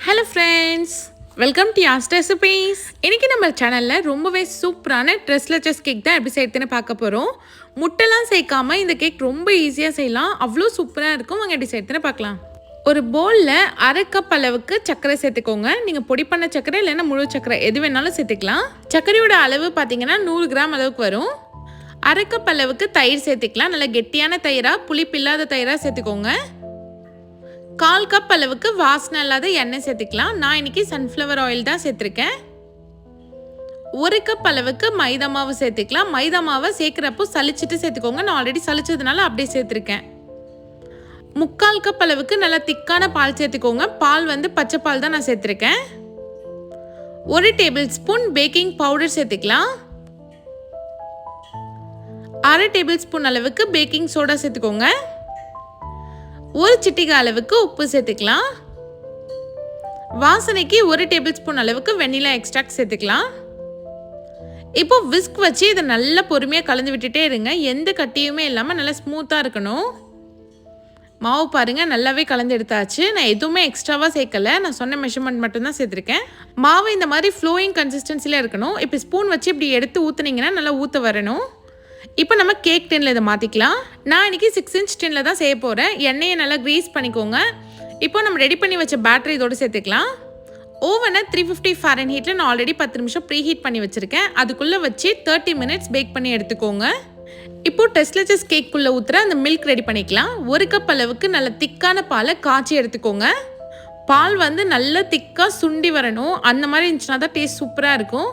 Hello friends, welcome to Yaas recipes. இன்றைக்கி நம்ம சேனலில் ரொம்பவே சூப்பரான ட்ரெஸ்லெஸ் கேக் தான் எப்படி செய்யறதுன்னு பார்க்க போகிறோம். முட்டைலாம் சேர்க்காமல் இந்த கேக் ரொம்ப ஈஸியாக செய்யலாம். அவ்வளோ சூப்பராக இருக்கும். வாங்க எப்படி செய்யறதுன்னு பார்க்கலாம். ஒரு பவுலில் 1/2 கப் அளவுக்கு சர்க்கரை சேர்த்துக்கோங்க. நீங்கள் பொடி பண்ண சர்க்கரை இல்லைன்னா முழு சர்க்கரை எது வேணாலும் சேர்த்துக்கலாம். சர்க்கரையோட அளவு பார்த்தீங்கன்னா 100 கிராம் அளவுக்கு வரும். 1/2 கப் அளவுக்கு தயிர் சேர்த்துக்கலாம். நல்லா கெட்டியான தயிராக, புளிப்பு இல்லாத தயிராக சேர்த்துக்கோங்க. 1/4 கப் அளவுக்கு வாசனை இல்லாத எண்ணெய் சேர்த்துக்கலாம். நான் இன்னைக்கு சன்ஃப்ளவர் ஆயில் தான் சேர்த்துருக்கேன். 1 கப் அளவுக்கு மைதா மாவு சேர்த்துக்கலாம். மைதா மாவை சேர்க்குறப்போ சலிச்சிட்டு சேர்த்துக்கோங்க. நான் ஆல்ரெடி சலிச்சதுனால அப்படியே சேர்த்துருக்கேன். 3/4 கப் அளவுக்கு நல்லா திக்கான பால் சேர்த்துக்கோங்க. பால் வந்து பச்சை பால் தான் நான் சேர்த்துருக்கேன். 1 டேபிள் ஸ்பூன் பேக்கிங் பவுடர் சேர்த்துக்கலாம். 1/2 டேபிள் ஸ்பூன் அளவுக்கு பேக்கிங் சோடா சேர்த்துக்கோங்க. 1 சிட்டிகை அளவுக்கு உப்பு சேர்த்துக்கலாம். வாசனைக்கு 1 டேபிள் ஸ்பூன் அளவுக்கு வெண்ணிலா எக்ஸ்ட்ராக்ட் சேர்த்துக்கலாம். இப்போ விஸ்க் வச்சு இதை நல்லா பொறுமையாக கலந்து விட்டுட்டே இருங்க. எந்த கட்டியுமே இல்லாமல் நல்லா ஸ்மூத்தாக இருக்கணும். மாவு பாருங்கள், நல்லாவே கலந்து எடுத்தாச்சு. நான் எதுவுமே எக்ஸ்ட்ராவாக சேர்க்கலை. நான் சொன்ன மெஷர்மெண்ட் மட்டும்தான் சேர்த்துருக்கேன். மாவு இந்த மாதிரி ஃப்ளோயிங் கன்சிஸ்டன்சியில் இருக்கணும். இப்போ ஸ்பூன் வச்சு இப்படி எடுத்து ஊற்றுனீங்கன்னா நல்லா ஊற்ற வரணும். இப்போ நம்ம கேக் டின்ல இதை மாற்றிக்கலாம். நான் இன்றைக்கி 6 இன்ச் டின்ல தான் செய்ய போகிறேன். எண்ணெயை நல்லா க்ரீஸ் பண்ணிக்கோங்க. இப்போ நம்ம ரெடி பண்ணி வச்ச பேட்டரி இதோடு சேர்த்துக்கலாம். ஓவனை 350 ஃபாரன்ஹீட்டில் நான் ஆல்ரெடி 10 நிமிஷம் ப்ரீ ஹீட் பண்ணி வச்சுருக்கேன். அதுக்குள்ளே வச்சு 30 மினிட்ஸ் பேக் பண்ணி எடுத்துக்கோங்க. இப்போது டெஸ்ட்லெஸ் கேக்குள்ளே ஊற்றுற அந்த மில்க் ரெடி பண்ணிக்கலாம். 1 கப் அளவுக்கு நல்ல திக்கான பாலை காய்ச்சி எடுத்துக்கோங்க. பால் வந்து நல்லா திக்காக சுண்டி வரணும். அந்த மாதிரி இருந்துச்சுன்னா தான் டேஸ்ட் சூப்பராக இருக்கும்.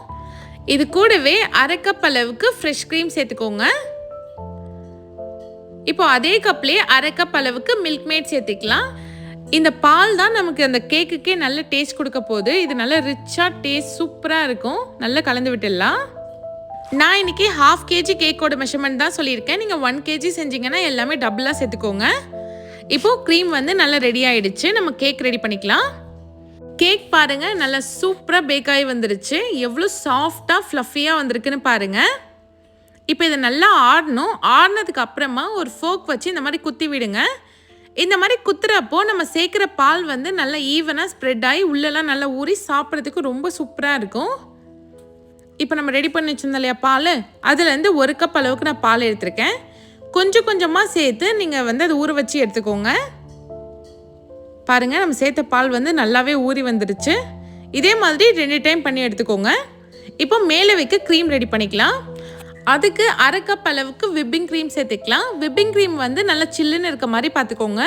இது கூடவே 1/2 கப் அளவுக்கு ஃப்ரெஷ் க்ரீம் சேர்த்துக்கோங்க. இப்போ அதே கப்லேயே 1/2 கப் அளவுக்கு மில்க் மேட் சேர்த்துக்கலாம். இந்த பால் தான் நமக்கு அந்த கேக்குக்கே நல்ல டேஸ்ட் கொடுக்க போகுது. இது நல்ல ரிச்சாக டேஸ்ட் சூப்பராக இருக்கும். நல்லா கலந்து விட்டுடலாம். நான் இன்னைக்கு 1/2 kg கேக்கோட மெஷர்மெண்ட் தான் சொல்லியிருக்கேன். நீங்கள் 1 kg செஞ்சீங்கன்னா எல்லாமே டபுளாக சேர்த்துக்கோங்க. இப்போது க்ரீம் வந்து நல்லா ரெடி ஆகிடுச்சு. நம்ம கேக் ரெடி பண்ணிக்கலாம். கேக் பாருங்கள், நல்லா சூப்பராக பேக் ஆகி வந்துருச்சு. எவ்வளோ சாஃப்டாக ஃப்ளஃபியாக வந்திருக்குன்னு பாருங்கள். இப்போ இதை நல்லா ஆடணும். ஆடினதுக்கு அப்புறமா ஒரு ஃபோக் வச்சு இந்த மாதிரி குத்தி விடுங்க. இந்த மாதிரி குத்துறப்போ நம்ம சேர்க்குற பால் வந்து நல்லா ஈவனாக ஸ்ப்ரெட் ஆகி உள்ளெல்லாம் நல்லா ஊறி சாப்பிட்றதுக்கு ரொம்ப சூப்பராக இருக்கும். இப்போ நம்ம ரெடி பண்ணி வச்சுருந்தோம் இல்லையா பால், அதுலேருந்து 1 கப் அளவுக்கு நான் பால் எடுத்திருக்கேன். கொஞ்சம் கொஞ்சமாக சேர்த்து நீங்கள் வந்து அதை ஊற வச்சு எடுத்துக்கோங்க. பாருங்கள், நம்ம சேர்த்த பால் வந்து நல்லாவே ஊறி வந்துடுச்சு. இதே மாதிரி 2 டைம் பண்ணி எடுத்துக்கோங்க. இப்போ மேலே வைக்க க்ரீம் ரெடி பண்ணிக்கலாம். அதுக்கு 1/2 கப் அளவுக்கு விப்பிங் க்ரீம் சேர்த்துக்கலாம். விப்பிங் க்ரீம் வந்து நல்லா சில்லுன்னு இருக்க மாதிரி பார்த்துக்கோங்க.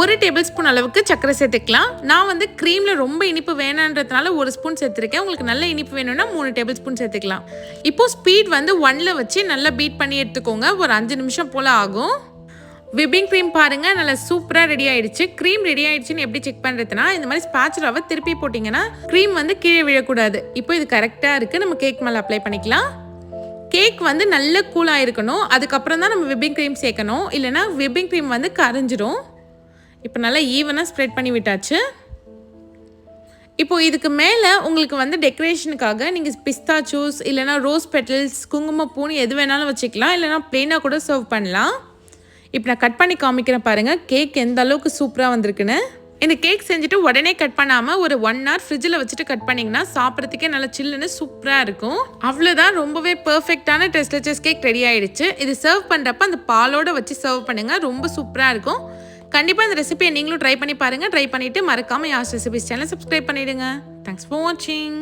1 டேபிள் ஸ்பூன் அளவுக்கு சர்க்கரை சேர்த்துக்கலாம். நான் வந்து க்ரீமில் ரொம்ப இனிப்பு வேணான்றதுனால 1 ஸ்பூன் சேர்த்துருக்கேன். உங்களுக்கு நல்ல இனிப்பு வேணும்னா 3 டேபிள் ஸ்பூன் சேர்த்துக்கலாம். இப்போது ஸ்பீட் வந்து 1ல் வச்சு நல்லா பீட் பண்ணி எடுத்துக்கோங்க. ஒரு 5 நிமிஷம் போல் ஆகும். விப்பிங் க்ரீம் பாருங்கள், நல்லா சூப்பராக ரெடி ஆகிடுச்சு. க்ரீம் ரெடி ஆகிடுச்சின்னு எப்படி செக் பண்ணுறதுனா, இந்த மாதிரி ஸ்பேச்சுலாவை திருப்பி போட்டிங்கன்னா க்ரீம் வந்து கீழே விழக்கூடாது. இப்போ இது கரெக்டாக இருக்குது. நம்ம கேக் மேலே அப்ளை பண்ணிக்கலாம். கேக் வந்து நல்ல கூலாக இருக்கணும். அதுக்கப்புறம் தான் நம்ம விப்பிங் க்ரீம் சேர்க்கணும். இல்லைனா விப்பிங் க்ரீம் வந்து கரைஞ்சிரும். இப்போ நல்லா ஈவனாக ஸ்ப்ரெட் பண்ணி விட்டாச்சு. இப்போது இதுக்கு மேலே உங்களுக்கு வந்து டெக்கரேஷனுக்காக நீங்கள் பிஸ்தாச்சூஸ் இல்லைனா ரோஸ் பெட்டல்ஸ், குங்குமப்பூன்னு எது வேணாலும் வச்சுக்கலாம். இல்லைனா ப்ளெயினாக கூட சர்வ் பண்ணலாம். இப்போ நான் கட் பண்ணி காமிக்கிறேன் பாருங்கள், கேக் எந்த அளவுக்கு சூப்பராக வந்திருக்குன்னு. இந்த கேக் செஞ்சுட்டு உடனே கட் பண்ணாமல் ஒரு 1 hour ஃப்ரிட்ஜில் வச்சுட்டு கட் பண்ணிங்கன்னா சாப்பிட்றதுக்கே நல்லா சில்லுன்னு சூப்பராக இருக்கும். அவ்வளோதான், ரொம்பவே பர்ஃபெக்டான டெஸ்ட்லெஸ் கேக் ரெடி ஆகிடுச்சு. இது சர்வ் பண்ணுறப்ப அந்த பாலோடு வச்சு சர்வ் பண்ணுங்கள். ரொம்ப சூப்பராக இருக்கும். கண்டிப்பாக இந்த ரெசிபியை நீங்களும் ட்ரை பண்ணி பாருங்கள். ட்ரை பண்ணிவிட்டு மறக்காமல் யாஸ் ரெசிபிஸ் சேனலை சப்ஸ்கிரைப் பண்ணிவிடுங்க. தேங்க்ஸ் ஃபார் வாட்சிங்.